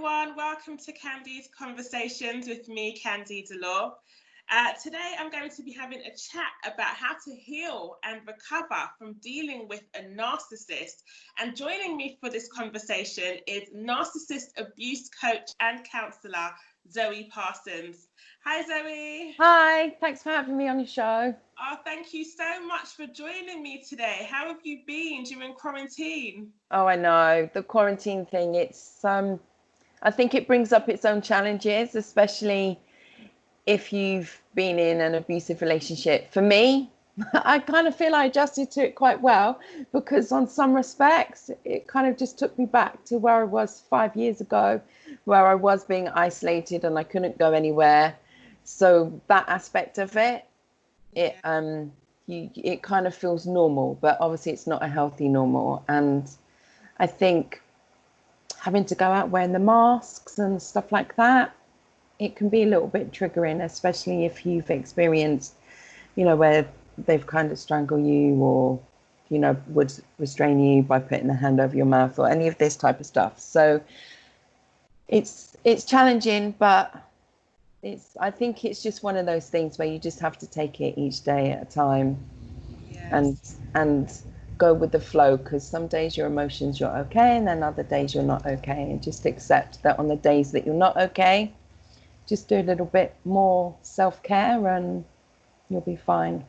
everyone. Welcome to Kandy's Conversations with me, Kandy Delore. Today, I'm going to be having a chat about how to heal and recover from dealing with a narcissist. And joining me for this conversation is narcissist abuse coach and counsellor, Zoe Parsons. Hi, Zoe. Hi, thanks for having me on your show. Oh, thank you so much for joining me today. How have you been during quarantine? Oh, I know, the quarantine thing, it's I think it brings up its own challenges, especially if you've been in an abusive relationship. For me, I kind of feel I adjusted to it quite well, because on some respects, it kind of just took me back to where I was 5 years ago, where I was being isolated and I couldn't go anywhere. So that aspect of it, it kind of feels normal, but obviously it's not a healthy normal. And I think having to go out wearing the masks and stuff like that, it can be a little bit triggering, especially if you've experienced, where they've kind of strangled you or, would restrain you by putting the hand over your mouth or any of this type of stuff. So it's challenging, but I think it's just one of those things where you just have to take it each day at a time. Yes. and go with the flow, because some days your emotions you're okay, and then other days you're not okay, and just accept that on the days that you're not okay, just do a little bit more self-care and you'll be fine.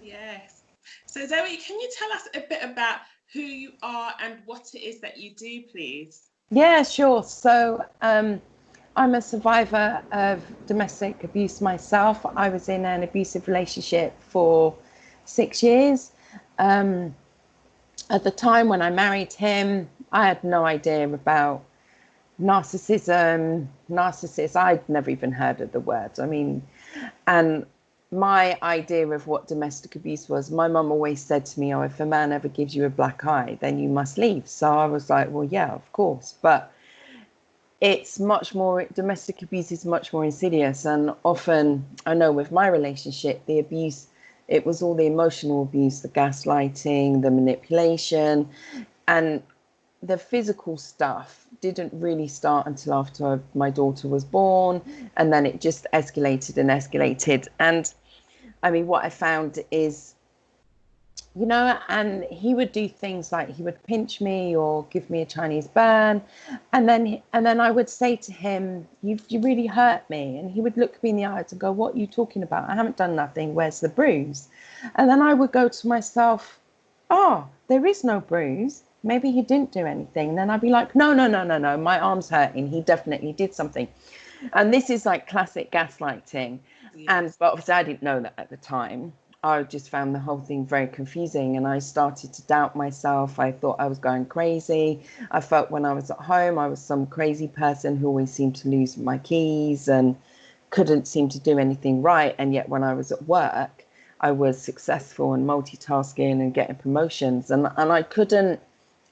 Yes. So Zoe, can you tell us a bit about who you are and what it is that you do, please? Yeah, sure. So I'm a survivor of domestic abuse myself. I was in an abusive relationship for 6 years. At the time when I married him, I had no idea about narcissism, narcissists. I'd never even heard of the words. And my idea of what domestic abuse was, my mum always said to me, oh, if a man ever gives you a black eye, then you must leave. So I was like, well, yeah, of course. But it's much more, domestic abuse is much more insidious. And often, I know with my relationship, the abuse, it was all the emotional abuse, the gaslighting, the manipulation, and the physical stuff didn't really start until after my daughter was born. And then it just escalated and escalated. And what I found is, and he would do things like he would pinch me or give me a Chinese burn. And then I would say to him, you really hurt me. And he would look me in the eyes and go, what are you talking about? I haven't done nothing. Where's the bruise? And then I would go to myself, oh, there is no bruise. Maybe he didn't do anything. And then I'd be like, no, my arm's hurting. He definitely did something. And this is like classic gaslighting. Yes. But obviously I didn't know that at the time. I just found the whole thing very confusing, and I started to doubt myself. I thought I was going crazy. I felt when I was at home, I was some crazy person who always seemed to lose my keys and couldn't seem to do anything right. And yet when I was at work, I was successful and multitasking and getting promotions. And I couldn't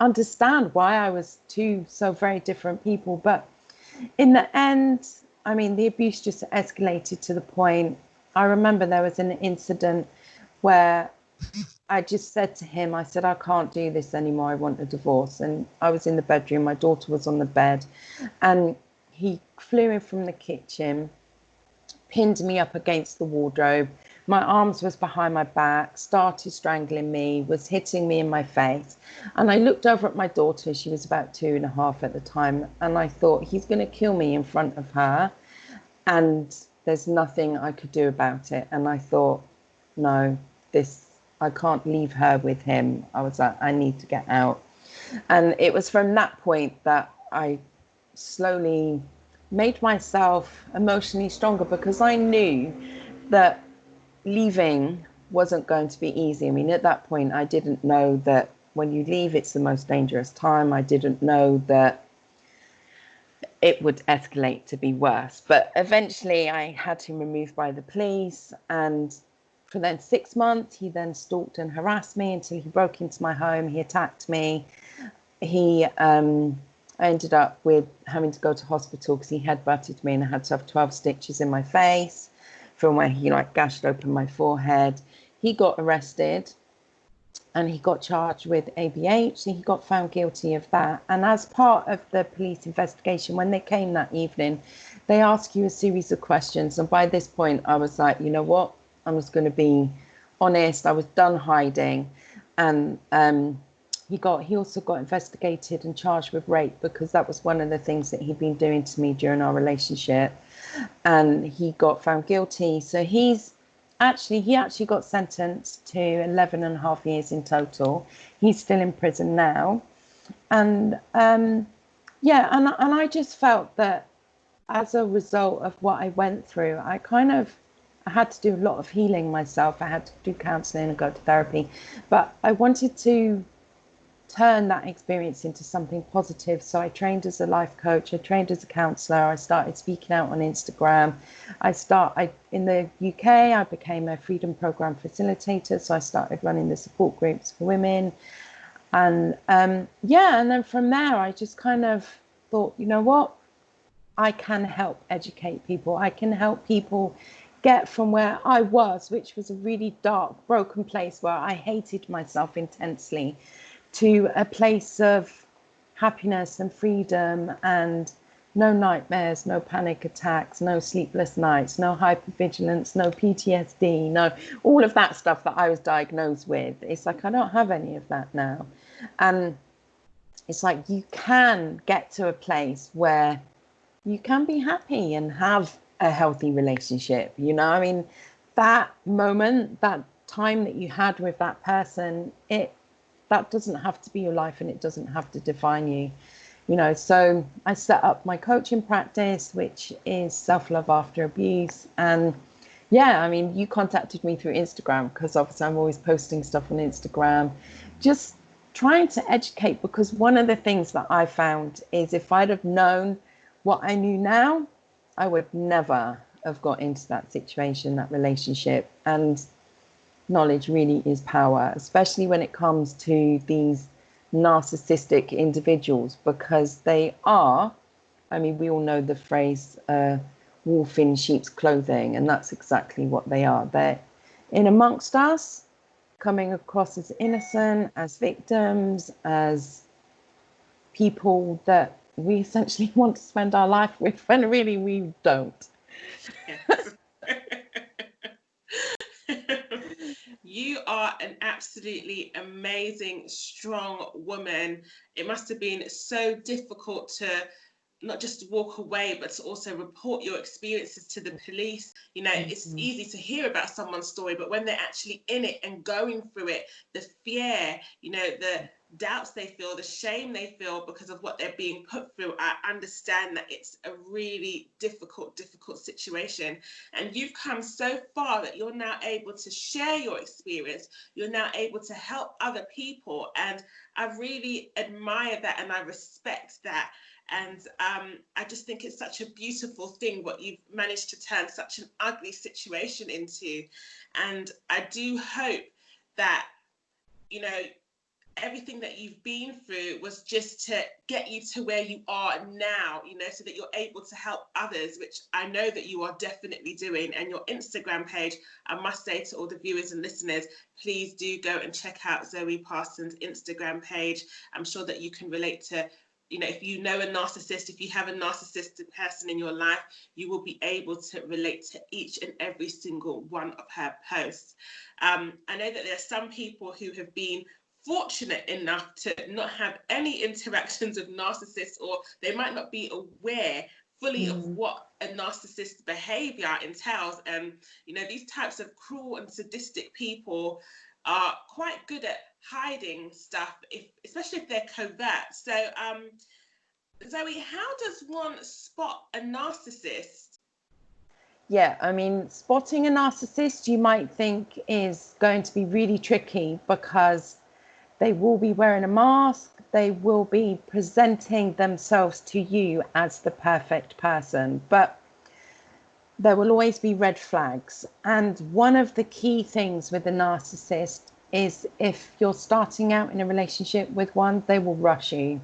understand why I was two so very different people. But in the end, the abuse just escalated to the point. I remember there was an incident where I just said to him, I said, I can't do this anymore. I want a divorce. And I was in the bedroom. My daughter was on the bed, and he flew in from the kitchen, pinned me up against the wardrobe. My arms was behind my back, started strangling me, was hitting me in my face. And I looked over at my daughter. She was about 2.5 at the time. And I thought, he's going to kill me in front of her. And there's nothing I could do about it. And I thought, no, I can't leave her with him. I was like, I need to get out. And it was from that point that I slowly made myself emotionally stronger, because I knew that leaving wasn't going to be easy. At that point, I didn't know that when you leave, it's the most dangerous time. I didn't know that it would escalate to be worse. But eventually I had him removed by the police, and for then 6 months, he then stalked and harassed me until he broke into my home. He attacked me. I ended up with having to go to hospital because he headbutted me, and I had to have 12 stitches in my face from where he gashed open my forehead. He got arrested. and he got charged with ABH. He got found guilty of that. And as part of the police investigation, when they came that evening, they ask you a series of questions. And by this point, I was like, you know what? I'm just going to be honest. I was done hiding. And he also got investigated and charged with rape, because that was one of the things that he'd been doing to me during our relationship. And he got found guilty. So he actually got sentenced to 11 and a half years in total. He's still in prison now. And and I just felt that as a result of what I went through, I had to do a lot of healing myself. I had to do counselling and go to therapy, but I wanted to turn that experience into something positive. So I trained as a life coach, I trained as a counsellor, I started speaking out on Instagram. In the UK, I became a freedom program facilitator, so I started running the support groups for women. And and then from there, I just kind of thought, you know what, I can help educate people. I can help people get from where I was, which was a really dark, broken place where I hated myself intensely, to a place of happiness and freedom, and no nightmares, no panic attacks, no sleepless nights, no hypervigilance, no PTSD, no all of that stuff that I was diagnosed with. It's like I don't have any of that now. And it's like you can get to a place where you can be happy and have a healthy relationship. You know, I mean, that moment, that time that you had with that person, that doesn't have to be your life, and it doesn't have to define you, you know. So I set up my coaching practice, which is self-love after abuse. And I mean, you contacted me through Instagram because obviously I'm always posting stuff on Instagram, just trying to educate, because one of the things that I found is if I'd have known what I knew now, I would never have got into that situation, that relationship. And knowledge really is power, especially when it comes to these narcissistic individuals, because they are, I mean, we all know the phrase wolf in sheep's clothing, and that's exactly what they are. They're in amongst us, coming across as innocent, as victims, as people that we essentially want to spend our life with, when really we don't. Yes. You are an absolutely amazing, strong woman. It must have been so difficult to not just walk away, but to also report your experiences to the police. You know, it's easy to hear about someone's story, but when they're actually in it and going through it, the fear, you know, the doubts they feel, the shame they feel because of what they're being put through, I understand that it's a really difficult situation. And you've come so far that you're now able to share your experience. You're now able to help other people. And I really admire that, and I respect that. And I just think it's such a beautiful thing what you've managed to turn such an ugly situation into. And I do hope that, you know, everything that you've been through was just to get you to where you are now, you know, so that you're able to help others, which I know that you are definitely doing. And your Instagram page, I must say to all the viewers and listeners, please do go and check out Zoe Parsons' Instagram page. I'm sure that you can relate to, you know, if you know a narcissist, if you have a narcissistic person in your life, you will be able to relate to each and every single one of her posts. I know that there are some people who have been fortunate enough to not have any interactions with narcissists, or they might not be aware fully of what a narcissist behavior entails. And, you know, these types of cruel and sadistic people are quite good at hiding stuff, especially if they're covert. So, Zoe, how does one spot a narcissist? Yeah, I mean, spotting a narcissist, you might think, is going to be really tricky, because they will be wearing a mask. They will be presenting themselves to you as the perfect person, but there will always be red flags. And one of the key things with a narcissist is, if you're starting out in a relationship with one, they will rush you.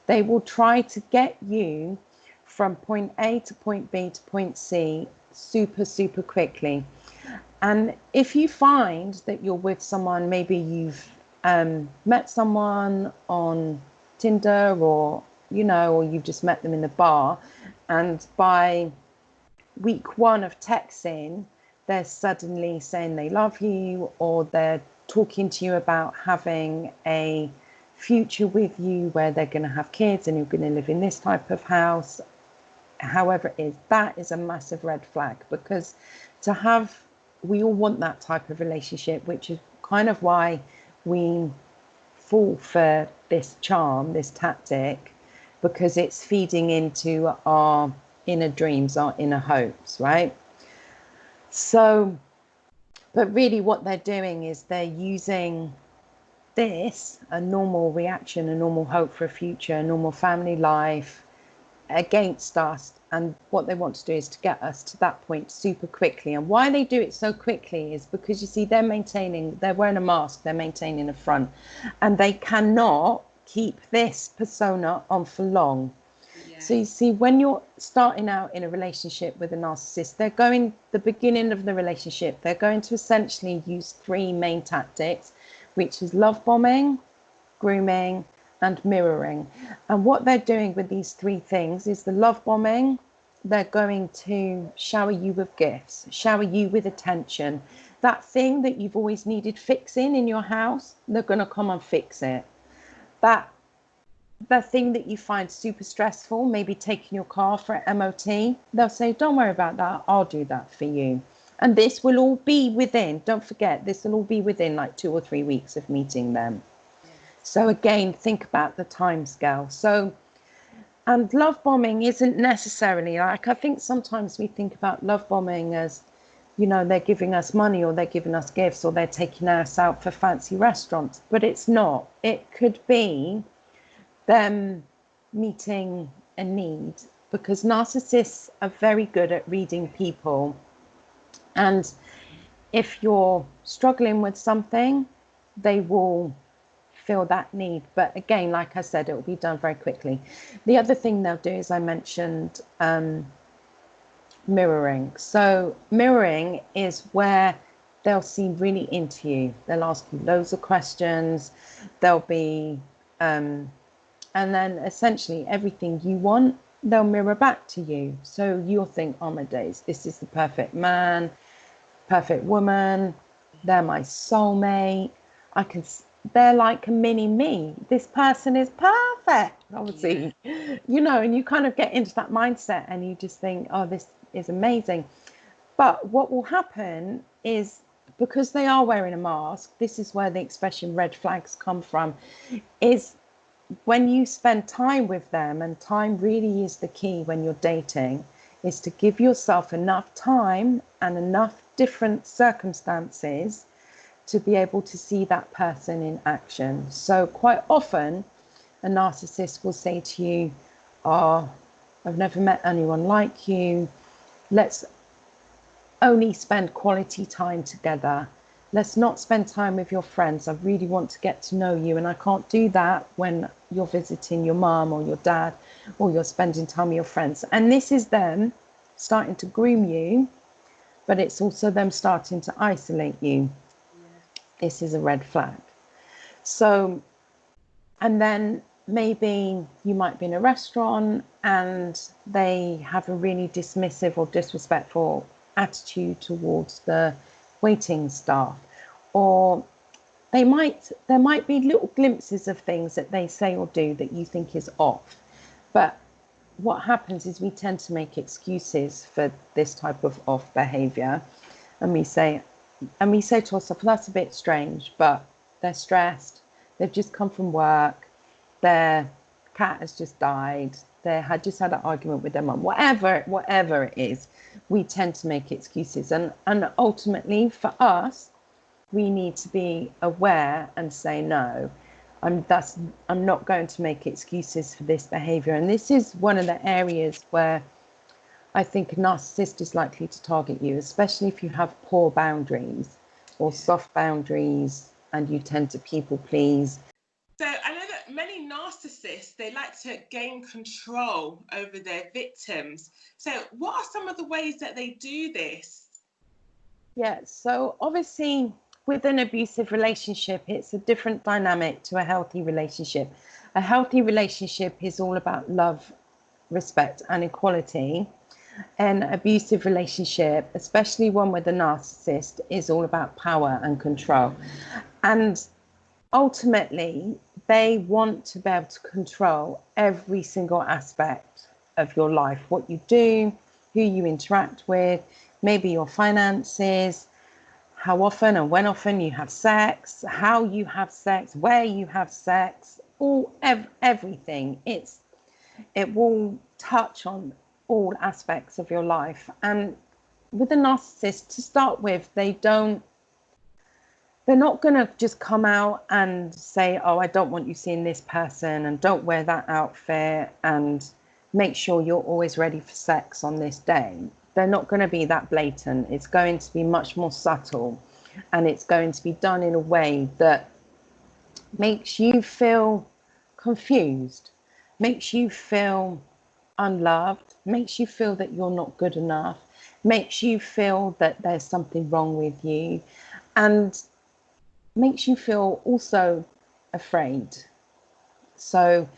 They will try to get you from point A to point B to point C super quickly. And if you find that you're with someone, maybe you've met someone on Tinder, or or you've just met them in the bar, and by week one of texting, they're suddenly saying they love you, or they're talking to you about having a future with you where they're going to have kids and you're going to live in this type of house, however it is, that is a massive red flag. Because we all want that type of relationship, which is kind of why we fall for this charm, this tactic, because it's feeding into our inner dreams, our inner hopes, right? So, but really what they're doing is they're using this, a normal reaction, a normal hope for a future, a normal family life, against us. And what they want to do is to get us to that point super quickly. And why they do it so quickly is because, you see, they're wearing a mask, they're maintaining a front, and they cannot keep this persona on for long. Yeah. So you see, when you're starting out in a relationship with a narcissist, the beginning of the relationship, they're going to essentially use three main tactics, which is love bombing, grooming, and mirroring. And what they're doing with these three things is the love bombing, they're going to shower you with gifts, shower you with attention. That thing that you've always needed fixing in your house, they're going to come and fix it. The thing that you find super stressful, maybe taking your car for an MOT, they'll say, don't worry about that, I'll do that for you. And this will all be within, don't forget, this will all be within like 2 or 3 weeks of meeting them. So again, think about the time scale. So, and love bombing isn't necessarily like, I think sometimes we think about love bombing as, they're giving us money, or they're giving us gifts, or they're taking us out for fancy restaurants, but it's not. It could be them meeting a need, because narcissists are very good at reading people. And if you're struggling with something, they will feel that need. But again, like I said, it will be done very quickly. The other thing they'll do is, I mentioned mirroring. So mirroring is where they'll seem really into you. They'll ask you loads of questions. They'll be and then essentially everything you want, they'll mirror back to you. So you'll think, oh my days, this is the perfect man, perfect woman, they're my soulmate. They're like a mini me. This person is perfect, obviously. Yeah. And you kind of get into that mindset and you just think, oh, this is amazing. But what will happen is, because they are wearing a mask, this is where the expression red flags come from, is when you spend time with them, and time really is the key when you're dating, is to give yourself enough time and enough different circumstances to be able to see that person in action. So quite often a narcissist will say to you, oh, I've never met anyone like you. Let's only spend quality time together. Let's not spend time with your friends. I really want to get to know you. And I can't do that when you're visiting your mom or your dad, or you're spending time with your friends. And this is them starting to groom you, but it's also them starting to isolate you. This is a red flag. So, and then maybe you might be in a restaurant and they have a really dismissive or disrespectful attitude towards the waiting staff, or there might be little glimpses of things that they say or do that you think is off. But what happens is we tend to make excuses for this type of off behavior, and we say to ourselves, that's a bit strange, but they're stressed, they've just come from work, their cat has just died, they had just had an argument with their mum, whatever it is, we tend to make excuses. And ultimately for us, we need to be aware and say, no, I'm not going to make excuses for this behavior. And this is one of the areas where I think a narcissist is likely to target you, especially if you have poor boundaries or soft boundaries and you tend to people please. So I know that many narcissists, they like to gain control over their victims. So what are some of the ways that they do this? Yeah, so obviously with an abusive relationship, it's a different dynamic to a healthy relationship. A healthy relationship is all about love, respect, and equality. An abusive relationship, especially one with a narcissist, is all about power and control. And ultimately, they want to be able to control every single aspect of your life, what you do, who you interact with, maybe your finances, how often and when often you have sex, how you have sex, where you have sex, everything. It will touch on all aspects of your life. And with a narcissist, to start with, they're not going to just come out and say, oh, I don't want you seeing this person, and don't wear that outfit, and make sure you're always ready for sex on this day. They're not going to be that blatant. It's going to be much more subtle, and it's going to be done in a way that makes you feel confused, makes you feel unloved, makes you feel that you're not good enough, makes you feel that there's something wrong with you, and makes you feel also afraid. So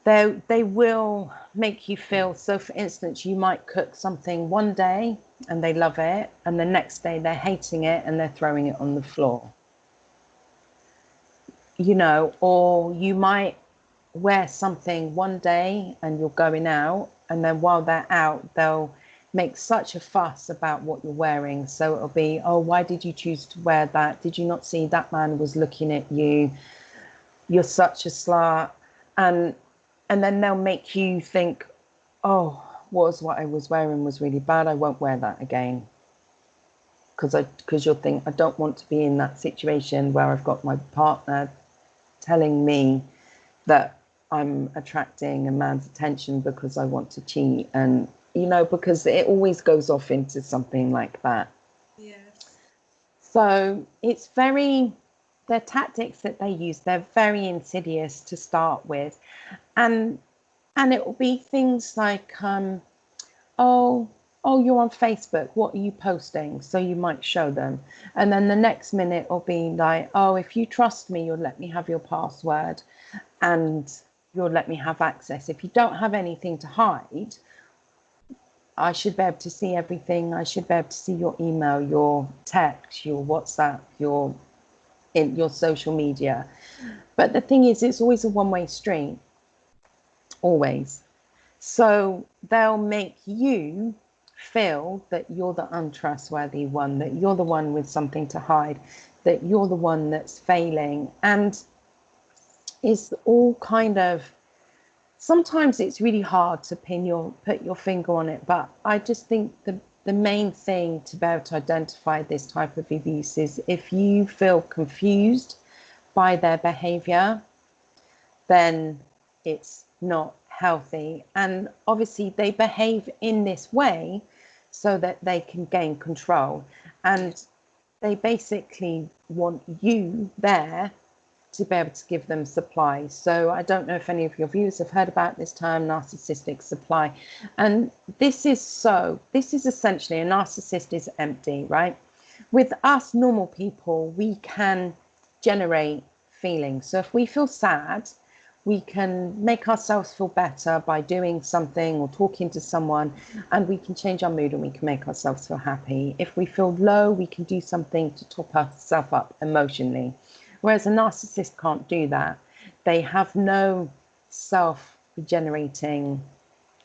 they will make you feel, so for instance, you might cook something one day and they love it, and the next day they're hating it and they're throwing it on the floor. You know, or you might wear something one day and you're going out, and then while they're out, they'll make such a fuss about what you're wearing. So it'll be, oh, why did you choose to wear that? Did you not see that man was looking at you? You're such a slut. And then they'll make you think, oh, what I was wearing was really bad. I won't wear that again. Because you'll think, I don't want to be in that situation where I've got my partner telling me that I'm attracting a man's attention because I want to cheat. And, you know, because it always goes off into something like that. Yes. So it's their tactics that they use, they're very insidious to start with. And it will be things like, oh, you're on Facebook, what are you posting? So you might show them. And then the next minute will be like, oh, if you trust me, you'll let me have your password and you'll let me have access. If you don't have anything to hide, I should be able to see everything. I should be able to see your email, your text, your WhatsApp, your social media. But the thing is, it's always a one-way street. Always. So they'll make you feel that you're the untrustworthy one, that you're the one with something to hide, that you're the one that's failing. And it's all kind of, sometimes it's really hard to put your finger on it, but I just think the main thing to be able to identify this type of abuse is if you feel confused by their behavior, then it's not healthy. And obviously they behave in this way so that they can gain control, and they basically want you there to be able to give them supply. So I don't know if any of your viewers have heard about this term, narcissistic supply. And this is essentially, a narcissist is empty, right? With us normal people, we can generate feelings. So if we feel sad, we can make ourselves feel better by doing something or talking to someone, and we can change our mood and we can make ourselves feel happy. If we feel low, we can do something to top ourselves up emotionally. Whereas a narcissist can't do that. They have no self-regenerating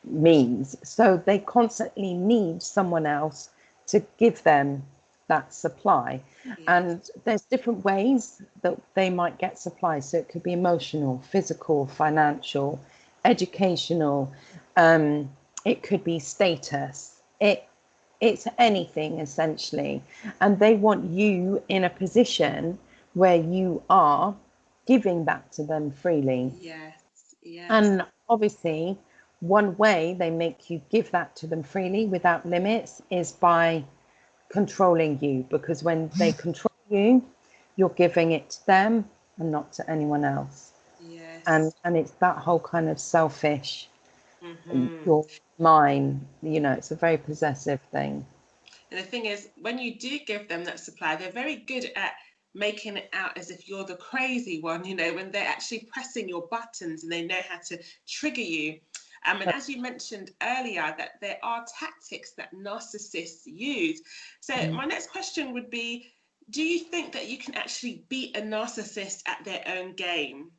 means. So they constantly need someone else to give them that supply. Yes. And there's different ways that they might get supply. So it could be emotional, physical, financial, educational. It could be status. It's anything essentially. And they want you in a position where you are giving that to them freely. Yes, yes. And obviously, one way they make you give that to them freely without limits is by controlling you, because when they control you, you're giving it to them and not to anyone else. Yes. And it's that whole kind of selfish, you're mine, you know, it's a very possessive thing. And the thing is, when you do give them that supply, they're very good at making it out as if you're the crazy one, you know, when they're actually pressing your buttons and they know how to trigger you. And as you mentioned earlier, that there are tactics that narcissists use. So my next question would be, do you think that you can actually beat a narcissist at their own game?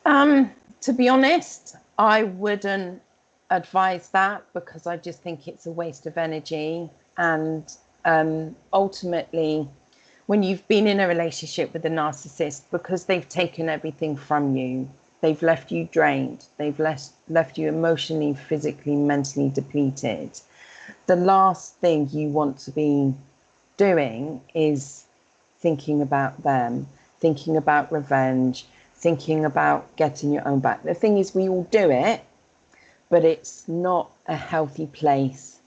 To be honest, I wouldn't advise that, because I just think it's a waste of energy. And ultimately, when you've been in a relationship with a narcissist, because they've taken everything from you, they've left you drained, they've left you emotionally, physically, mentally depleted, the last thing you want to be doing is thinking about them, thinking about revenge, thinking about getting your own back. The thing is, we all do it, but it's not a healthy place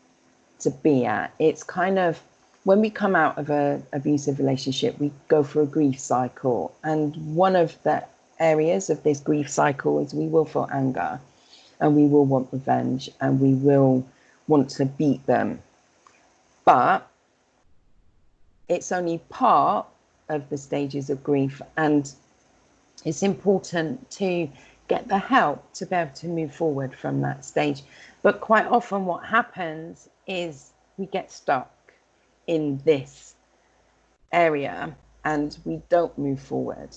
to be at. It's kind of, when we come out of an abusive relationship, we go through a grief cycle. And one of the areas of this grief cycle is we will feel anger, and we will want revenge, and we will want to beat them. But it's only part of the stages of grief, and it's important to get the help to be able to move forward from that stage. But quite often what happens is we get stuck in this area and we don't move forward,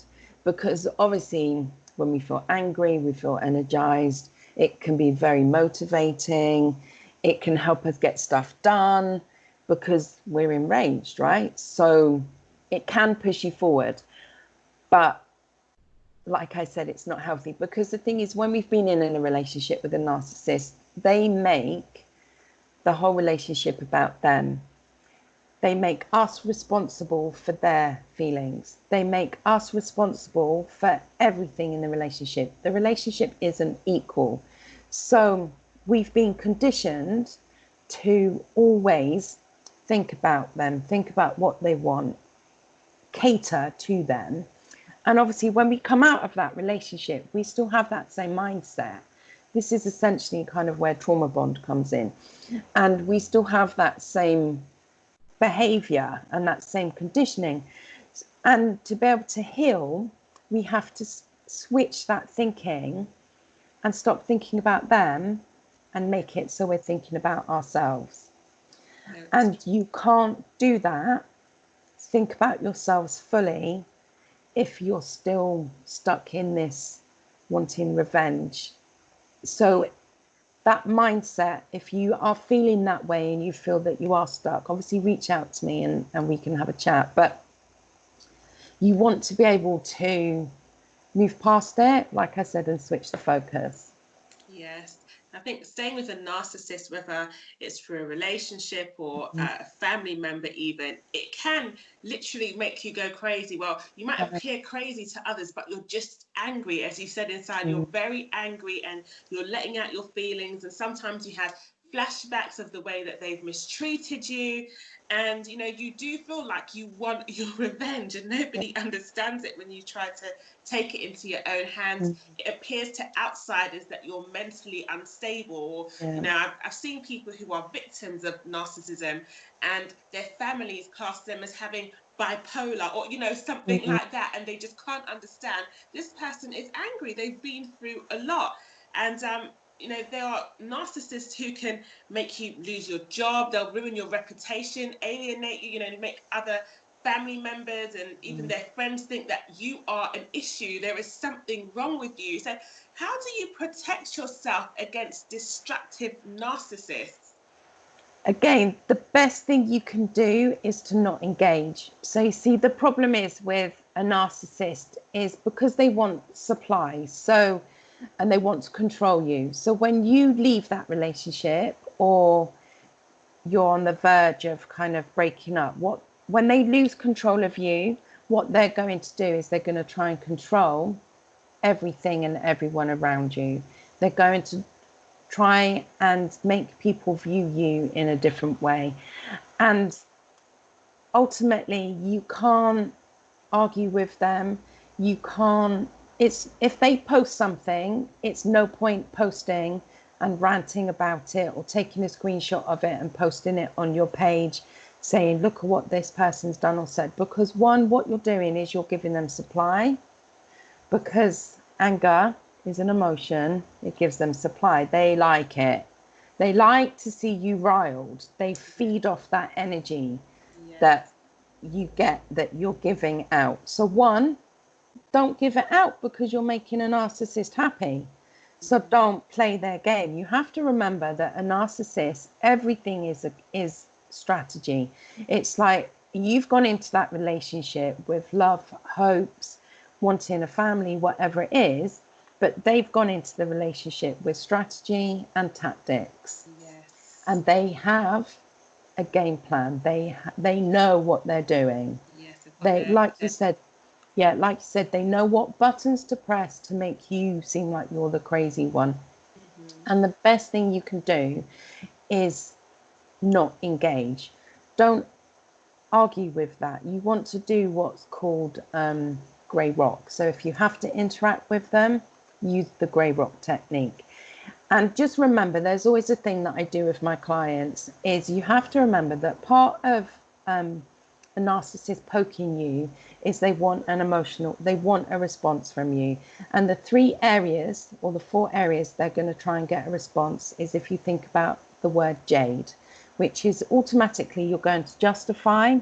because obviously when we feel angry, we feel energized, it can be very motivating, it can help us get stuff done because we're enraged, right? So it can push you forward, but like I said, it's not healthy, because the thing is, when we've been in a relationship with a narcissist, they make the whole relationship about them. They make us responsible for their feelings. They make us responsible for everything in the relationship. The relationship isn't equal. So we've been conditioned to always think about them, think about what they want, cater to them. And obviously, when we come out of that relationship, we still have that same mindset. This is essentially kind of where trauma bond comes in. And we still have that same behavior and that same conditioning. And to be able to heal, we have to switch that thinking and stop thinking about them and make it so we're thinking about ourselves. And you can't do that, think about yourselves fully, if you're still stuck in this wanting revenge. So that mindset, if you are feeling that way and you feel that you are stuck, obviously reach out to me and we can have a chat. But you want to be able to move past it, like I said, and switch the focus. Yes. I think staying with a narcissist, whether it's through a relationship or a family member even, it can literally make you go crazy. Well, you might appear crazy to others, but you're just angry. As you said inside, you're very angry and you're letting out your feelings. And sometimes you have flashbacks of the way that they've mistreated you. And, you know, you do feel like you want your revenge, and nobody understands it when you try to take it into your own hands. It appears to outsiders that you're mentally unstable. Or, you know, I've seen people who are victims of narcissism and their families class them as having bipolar or, you know, something like that. And they just can't understand this person is angry. They've been through a lot. And, you know, there are narcissists who can make you lose your job. They'll ruin your reputation, alienate you, you know, make other family members and even their friends think that you are an issue. There is something wrong with you. So how do you protect yourself against destructive narcissists? Again, the best thing you can do is to not engage. So you see, the problem is with a narcissist is because they want supply. So, and they want to control you. So when you leave that relationship or you're on the verge of kind of breaking up, when they lose control of you, what they're going to do is they're going to try and control everything and everyone around you. They're going to try and make people view you in a different way. And ultimately, you can't argue with them. You can't, it's, if they post something, it's no point posting and ranting about it, or taking a screenshot of it and posting it on your page saying, look at what this person's done or said. Because one, what you're doing is you're giving them supply, because anger is an emotion. It gives them supply. They like it. They like to see you riled. They feed off that energy that you get, that you're giving out. So one, don't give it out, because you're making a narcissist happy. So don't play their game. You have to remember that a narcissist, everything is strategy. It's like you've gone into that relationship with love, hopes, wanting a family, whatever it is, but they've gone into the relationship with strategy and tactics. Yes. And they have a game plan. They know what they're doing. Yes. They, like you said, they know what buttons to press to make you seem like you're the crazy one. And the best thing you can do is not engage. Don't argue with that. You want to do what's called grey rock. So if you have to interact with them, use the grey rock technique. And just remember, there's always a thing that I do with my clients, is you have to remember that part of a narcissist poking you is they want a response from you. And the 3 areas or the 4 areas they're going to try and get a response is, if you think about the word jade, which is automatically you're going to justify,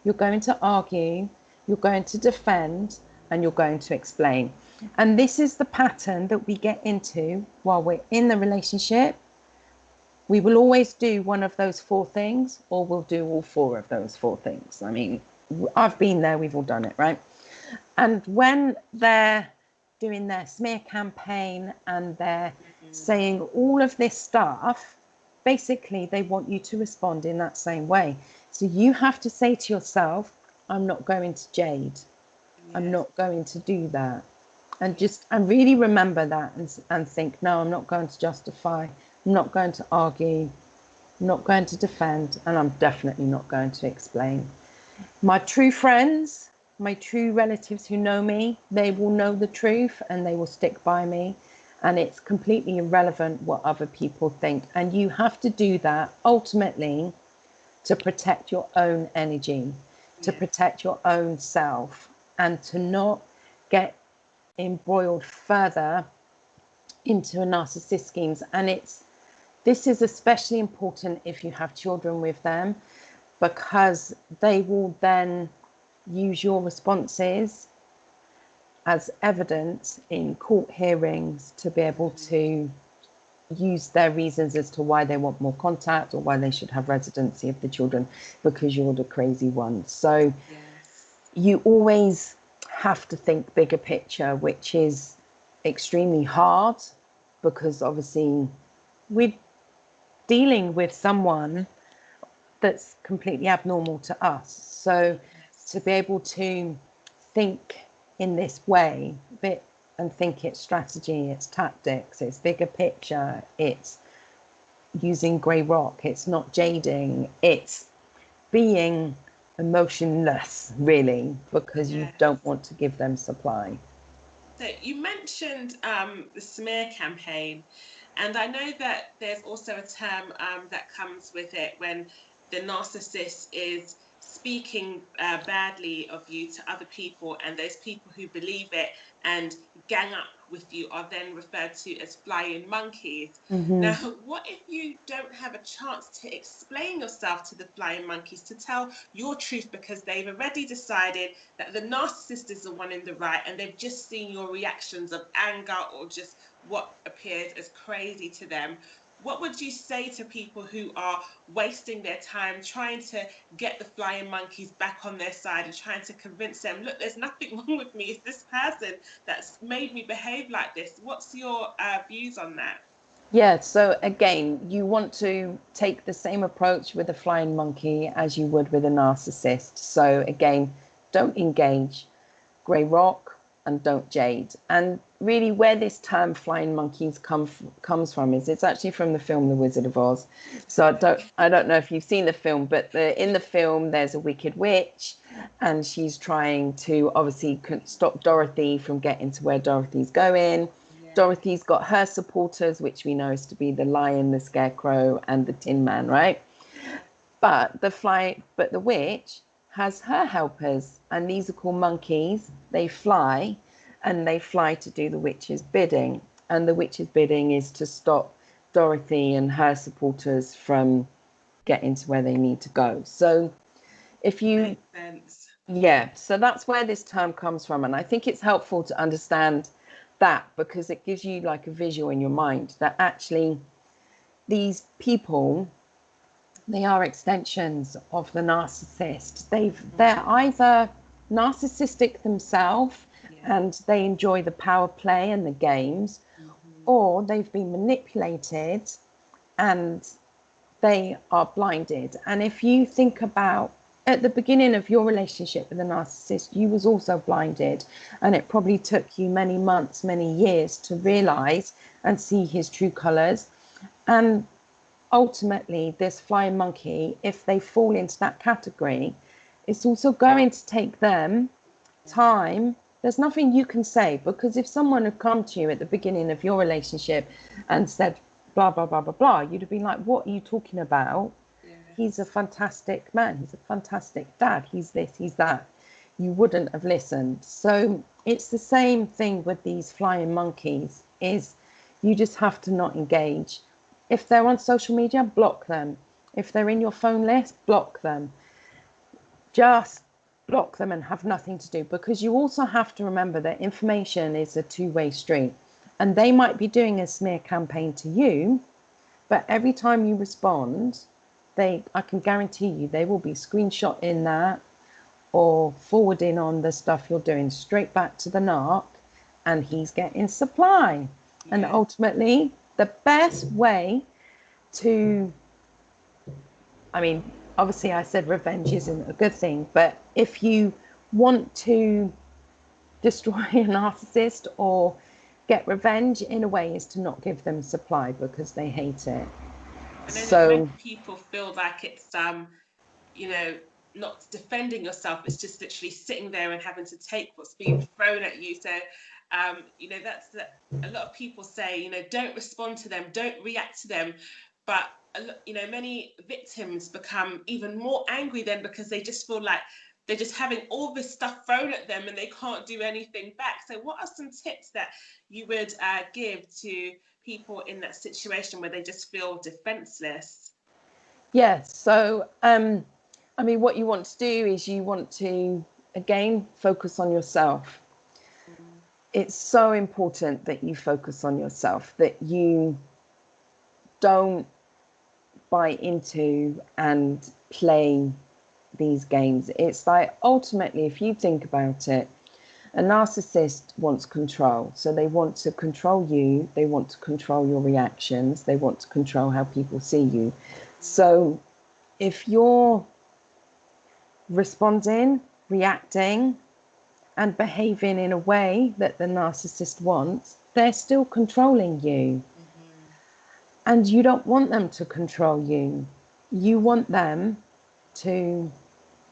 you're going to argue, you're going to defend, and you're going to explain. And this is the pattern that we get into while we're in the relationship. We will always do one of those 4 things, or we'll do all 4 of those 4 things. I mean, I've been there, we've all done it, right? And when they're doing their smear campaign and they're saying all of this stuff, basically they want you to respond in that same way. So you have to say to yourself, I'm not going to jade. I'm not going to do that. And really remember that, and think, no, I'm not going to justify. I'm not going to argue. I'm not going to defend. And I'm definitely not going to explain. My true friends, my true relatives who know me, they will know the truth and they will stick by me. And it's completely irrelevant what other people think. And you have to do that ultimately to protect your own energy, to protect your own self, and to not get embroiled further into a narcissist schemes. And this is especially important if you have children with them, because they will then use your responses as evidence in court hearings to be able to use their reasons as to why they want more contact or why they should have residency of the children, because you're the crazy one. So you always have to think bigger picture, which is extremely hard, because obviously we're dealing with someone that's completely abnormal to us. So to be able to think in this way and think it's strategy, it's tactics, it's bigger picture, it's using grey rock, it's not jading, it's being emotionless, really, because you don't want to give them supply. So you mentioned the smear campaign, and I know that there's also a term that comes with it when the narcissist is speaking badly of you to other people, and those people who believe it and gang up with you are then referred to as flying monkeys. Now, what if you don't have a chance to explain yourself to the flying monkeys, to tell your truth, because they've already decided that the narcissist is the one in the right, and they've just seen your reactions of anger or just what appears as crazy to them? What would you say to people who are wasting their time trying to get the flying monkeys back on their side and trying to convince them, look, there's nothing wrong with me, it's this person that's made me behave like this? What's your views on that? Yeah, so again, you want to take the same approach with a flying monkey as you would with a narcissist. So again, don't engage, grey rock, and don't jade. And really, where this term flying monkeys comes from is, it's actually from the film The Wizard of Oz. So I don't know if you've seen the film, but in the film there's a wicked witch, and she's trying to obviously stop Dorothy from getting to where Dorothy's going. Dorothy's got her supporters, which we know is to be the lion, the scarecrow, and the tin man, right? But the witch has her helpers, and these are called monkeys. They fly, and they fly to do the witch's bidding. And the witch's bidding is to stop Dorothy and her supporters from getting to where they need to go. So if you... Makes sense. Yeah, so that's where this term comes from. And I think it's helpful to understand that, because it gives you like a visual in your mind that actually these people, they are extensions of the narcissist. They're either narcissistic themselves, and they enjoy the power play and the games, or they've been manipulated and they are blinded. And if you think about at the beginning of your relationship with a narcissist, you was also blinded, and it probably took you many months, many years to realize and see his true colors. And ultimately, this flying monkey, if they fall into that category, it's also going to take them time. There's nothing you can say, because if someone had come to you at the beginning of your relationship and said blah blah blah blah blah, you'd have been like, what are you talking about? He's a fantastic man, he's a fantastic dad, he's this, he's that. You wouldn't have listened. So it's the same thing with these flying monkeys, is you just have to not engage. If they're on social media, block them. If they're in your phone list, block them. Just block them and have nothing to do, because you also have to remember that information is a two-way street, and they might be doing a smear campaign to you, but every time you respond, I can guarantee you they will be screenshotting that or forwarding on the stuff you're doing straight back to the narc, and he's getting supply. And ultimately, the best way to, I mean, obviously I said revenge isn't a good thing, but if you want to destroy a narcissist or get revenge, in a way, is to not give them supply, because they hate it. I know So that many people feel like it's not defending yourself, it's just literally sitting there and having to take what's being thrown at you. So that's a lot of people say, don't respond to them, don't react to them, but many victims become even more angry then, because they just feel like they're just having all this stuff thrown at them and they can't do anything back. So what are some tips that you would give to people in that situation where they just feel defenseless? So what you want to do is you want to, again, focus on yourself. It's so important that you focus on yourself, that you don't buy into and play these games. It's like, ultimately, if you think about it, a narcissist wants control. So they want to control you, they want to control your reactions, they want to control how people see you. So if you're responding, reacting, and behaving in a way that the narcissist wants, they're still controlling you. And you don't want them to control you. You want them to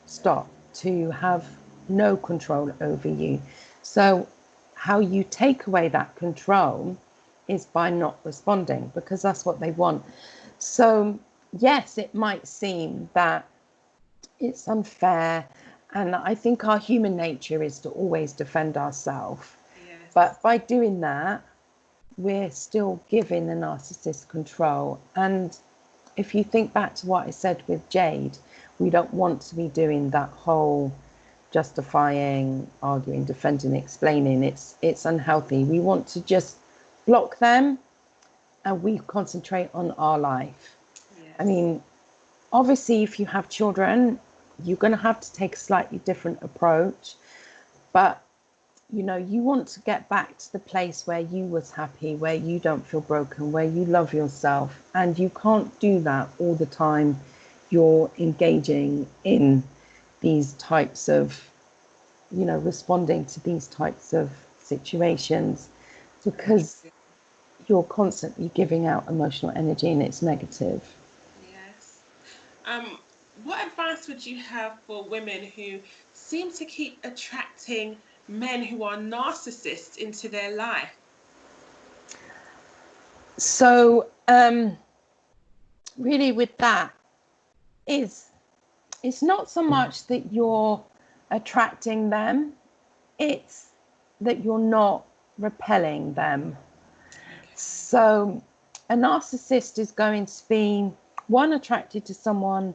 stop, to have no control over you. So how you take away that control is by not responding, because that's what they want. So yes, it might seem that it's unfair, and I think our human nature is to always defend ourselves. But by doing that, we're still giving the narcissist control. And if you think back to what I said with Jade, we don't want to be doing that whole justifying, arguing, defending, explaining. It's unhealthy. We want to just block them and we concentrate on our life. I mean, obviously, if you have children, you're going to have to take a slightly different approach. But, you want to get back to the place where you was happy, where you don't feel broken, where you love yourself. And you can't do that all the time you're engaging in these types of, responding to these types of situations, because you're constantly giving out emotional energy and it's negative. Yes. What advice would you have for women who seem to keep attracting men who are narcissists into their life? So really with that it's not so much that you're attracting them, it's that you're not repelling them. So a narcissist is going to be, one, attracted to someone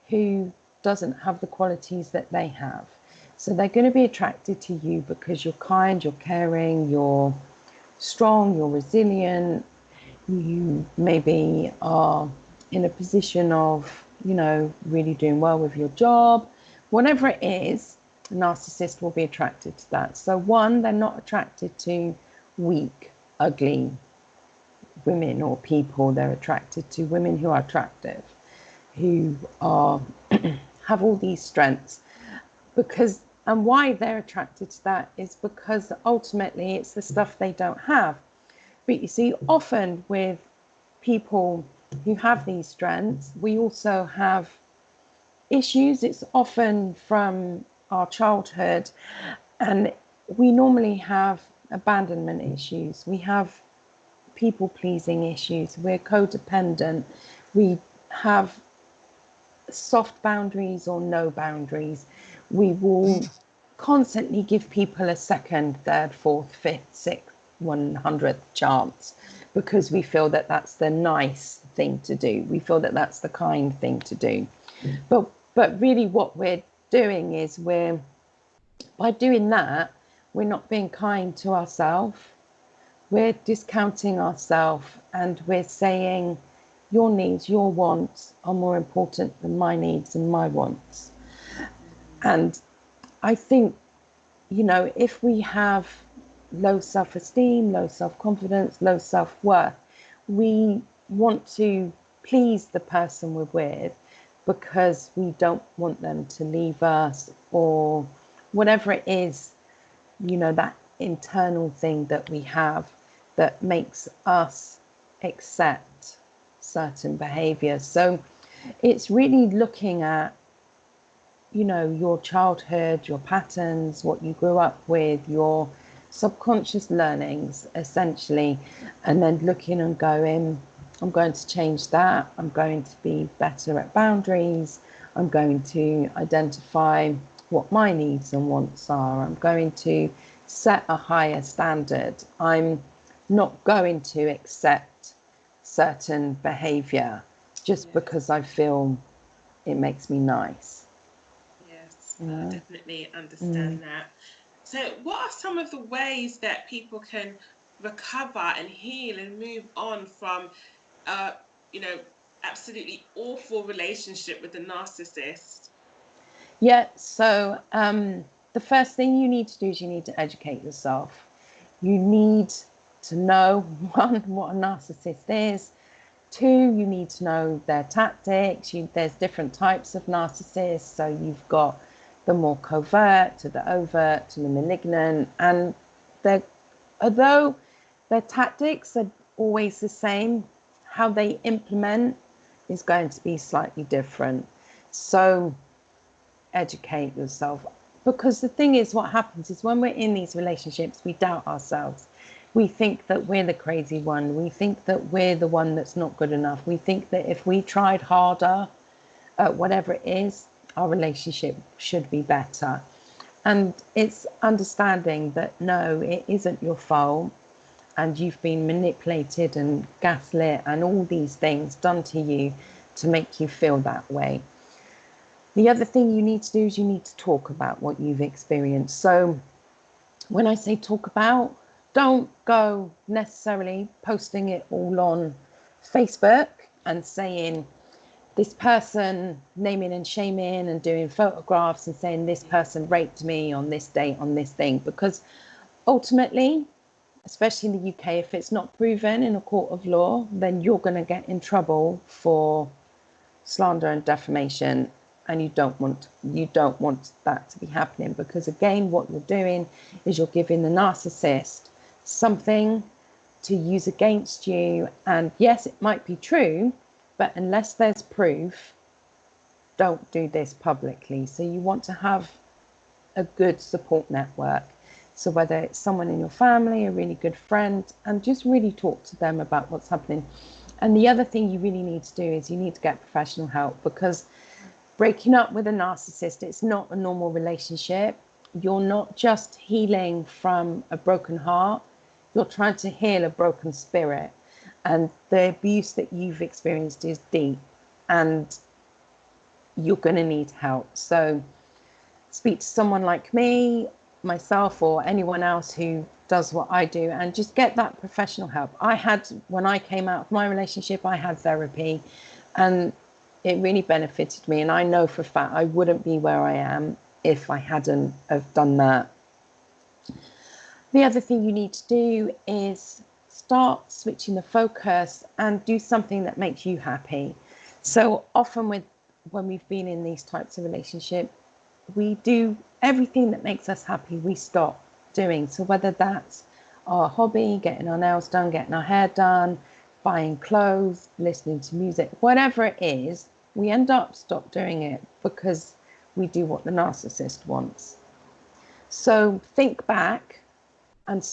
who doesn't have the qualities that they have. So they're going to be attracted to you because you're kind, you're caring, you're strong, you're resilient, you maybe are in a position of, you know, really doing well with your job. Whatever it is, a narcissist will be attracted to that. So one, they're not attracted to weak, ugly women or people. They're attracted to women who are attractive, who are have all these strengths. Because, and why they're attracted to that is because ultimately it's the stuff they don't have. But you see, often with people who have these strengths, we also have issues. It's often from our childhood, and we normally have abandonment issues. We have people-pleasing issues. We're codependent. We have soft boundaries or no boundaries. We will constantly give people a second, third, fourth, fifth, sixth, 100th chance because we feel that that's the nice thing to do. We feel that that's the kind thing to do. But really what we're doing is by doing that, we're not being kind to ourselves. We're discounting ourselves and we're saying your needs, your wants are more important than my needs and my wants. And I think, you know, if we have low self-esteem, low self-confidence, low self-worth, we want to please the person we're with because we don't want them to leave us, or whatever it is, you know, that internal thing that we have that makes us accept certain behavior. So it's really looking at, you know, your childhood, your patterns, what you grew up with, your subconscious learnings, essentially, and then looking and going, I'm going to change that. I'm going to be better at boundaries. I'm going to identify what my needs and wants are. I'm going to set a higher standard. I'm not going to accept certain behavior just because I feel it makes me nice. Yes, I definitely understand that. So what are some of the ways that people can recover and heal and move on from you know, absolutely awful relationship with the narcissist? Yeah, so the first thing you need to do is you need to educate yourself. You need to know, one, what a narcissist is. Two, you need to know their tactics. There's different types of narcissists. So you've got the more covert to the overt to the malignant. And although their tactics are always the same, how they implement is going to be slightly different. So educate yourself, because the thing is, what happens is when we're in these relationships, we doubt ourselves. We think that we're the crazy one. We think that we're the one that's not good enough. We think that if we tried harder at whatever it is, our relationship should be better. And it's understanding that no, it isn't your fault, and you've been manipulated and gaslit and all these things done to you to make you feel that way. The other thing you need to do is you need to talk about what you've experienced. So when I say talk about, don't go necessarily posting it all on Facebook and saying this person, naming and shaming and doing photographs and saying this person raped me on this date on this thing, because ultimately, especially in the UK, if it's not proven in a court of law, then you're going to get in trouble for slander and defamation. And you don't want that to be happening, because again, what you're doing is you're giving the narcissist something to use against you. And yes, it might be true, but unless there's proof, don't do this publicly. So you want to have a good support network. So whether it's someone in your family, a really good friend, and just really talk to them about what's happening. And the other thing you really need to do is you need to get professional help, because breaking up with a narcissist, it's not a normal relationship. You're not just healing from a broken heart, you're trying to heal a broken spirit. And the abuse that you've experienced is deep, and you're going to need help. So speak to someone like me, myself, or anyone else who does what I do, and just get that professional help. When I came out of my relationship, I had therapy, and it really benefited me. And I know for a fact I wouldn't be where I am if I hadn't have done that. The other thing you need to do is start switching the focus and do something that makes you happy. So often when we've been in these types of relationship, we do everything that makes us happy, we stop doing. So whether that's our hobby, getting our nails done, getting our hair done, buying clothes, listening to music, whatever it is, we end up stop doing it because we do what the narcissist wants. So think back and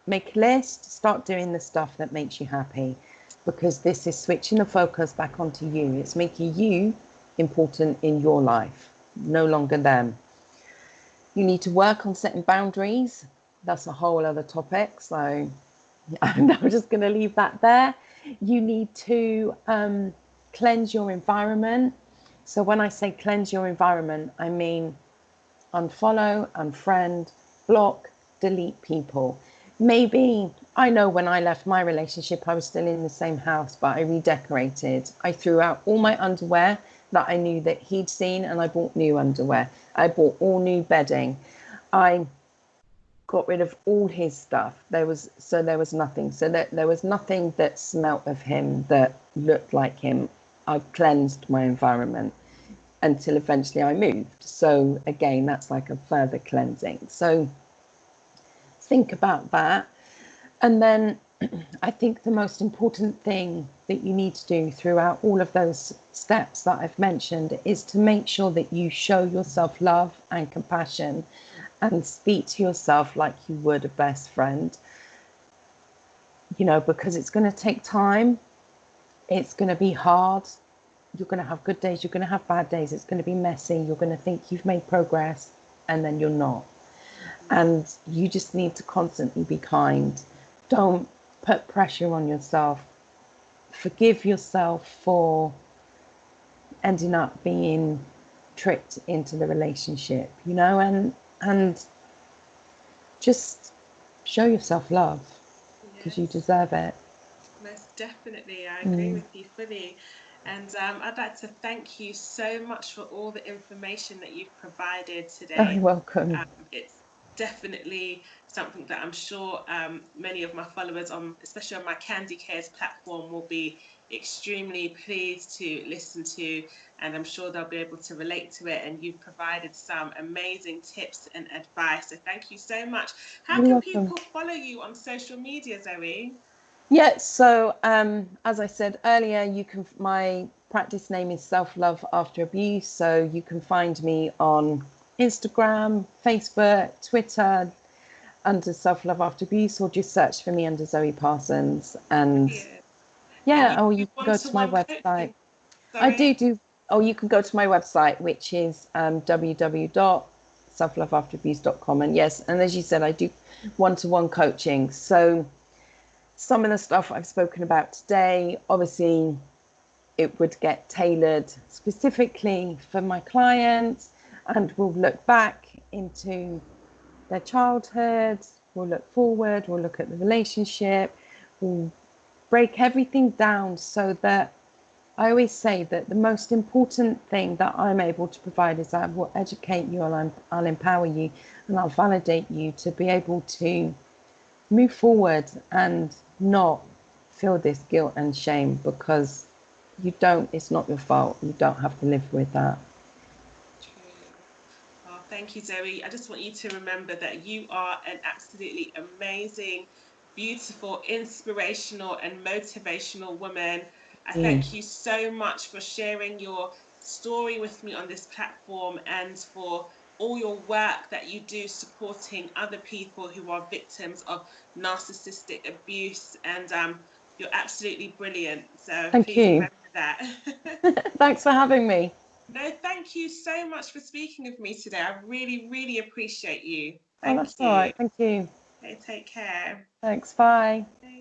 make a list, start doing the stuff that makes you happy, because this is switching the focus back onto you. It's making you important in your life, no longer them. You need to work on setting boundaries. That's a whole other topic, so I'm just going to leave that there. You need to cleanse your environment. So when I say cleanse your environment, I mean unfollow, unfriend, block, delete people. Maybe, I know when I left my relationship, I was still in the same house, but I redecorated. I threw out all my underwear that I knew that he'd seen, and I bought new underwear. I bought all new bedding. I got rid of all his stuff. There was nothing. So that there was nothing that smelt of him, that looked like him. I cleansed my environment until eventually I moved. So again, that's like a further cleansing. So think about that. And then I think the most important thing that you need to do throughout all of those steps that I've mentioned is to make sure that you show yourself love and compassion and speak to yourself like you would a best friend, because it's going to take time. It's going to be hard. You're going to have good days. You're going to have bad days. It's going to be messy. You're going to think you've made progress, and then you're not. And you just need to constantly be kind. Don't put pressure on yourself. Forgive yourself for ending up being tricked into the relationship, and just show yourself love, because you deserve it. Most definitely. I agree with you fully. And I'd like to thank you so much for all the information that you've provided today. You're welcome. It's definitely something that I'm sure many of my followers, especially on my Kandy Cares platform, will be extremely pleased to listen to, and I'm sure they'll be able to relate to it. And you've provided some amazing tips and advice. So thank you so much. How can people follow you on social media, Zoe? Yeah, so as I said earlier, my practice name is Self-Love After Abuse. So you can find me on Instagram, Facebook, Twitter under Self-Love After Abuse, or just search for me under Zoe Parsons. And or you can go to my website. I do. Oh, you can go to my website, which is www.selfloveafterabuse.com. And yes, and as you said, I do one-to-one coaching. So some of the stuff I've spoken about today, obviously, it would get tailored specifically for my clients, and we'll look back into their childhood, we'll look forward, we'll look at the relationship, we'll break everything down, so that I always say that the most important thing that I'm able to provide is I will educate you, I'll empower you, and I'll validate you to be able to move forward and not feel this guilt and shame, because it's not your fault. You don't have to live with that. Oh, thank you, Zoe. I just want you to remember that you are an absolutely amazing, beautiful, inspirational and motivational woman. I thank you so much for sharing your story with me on this platform, and for all your work that you do supporting other people who are victims of narcissistic abuse. And you're absolutely brilliant. So Thank please you. remember that. Thanks for having me. No, thank you so much for speaking with me today. I really, really appreciate you. Oh, Thank that's all you. right. Thank you. Okay, take care. Thanks. Bye. Bye.